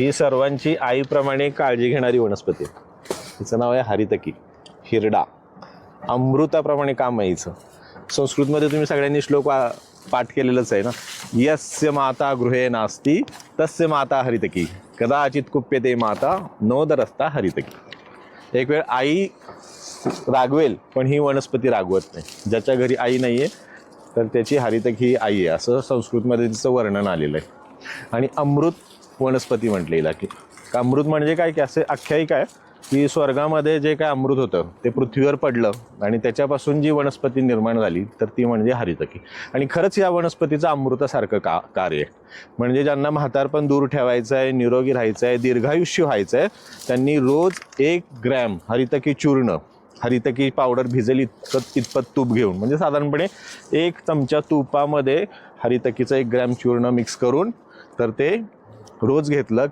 ही सर्वांची आईप्रमाणे काळजी घेणारी वनस्पती आहे. हिचं नाव आहे हरितकी, हिरडा. अमृताप्रमाणे काम आहे हिचं. संस्कृतमध्ये तुम्ही सगळ्यांनी श्लोक पाठ केलेलंच आहे ना. यस्य माता गृहे नास्ती तस्य माता हरितकी, कदाचित कुप्यते माता नोदरस्ता हरितकी. एक वेळ आई रागवेल पण ही वनस्पती रागवत नाही. ज्याच्या घरी आई नाही आहे तर त्याची हरितकी ही आई आहे, असं संस्कृतमध्ये तिचं वर्णन आलेलं आहे. आणि अमृत वनस्पती म्हटलेलं की अमृत म्हणजे काय की असे आख्यायिका आहे की स्वर्गामध्ये जे काय अमृत होतं ते पृथ्वीवर पडलं आणि त्याच्यापासून जी वनस्पती निर्माण झाली तर ती म्हणजे हरितकी. आणि खरंच या वनस्पतीचं अमृतासारखं कार्य आहे. म्हणजे ज्यांना म्हातारपण दूर ठेवायचं आहे, निरोगी राहायचं आहे, दीर्घायुष्य व्हायचं आहे, त्यांनी रोज 1 ग्रॅम हरितकी चूर्ण, हरितकी पावडर भिजेल इतपत तूप घेऊन, म्हणजे साधारणपणे 1 चमचा तुपामध्ये हरितकीचं 1 ग्रॅम चूर्ण मिक्स करून तर ते रोज घेतलं की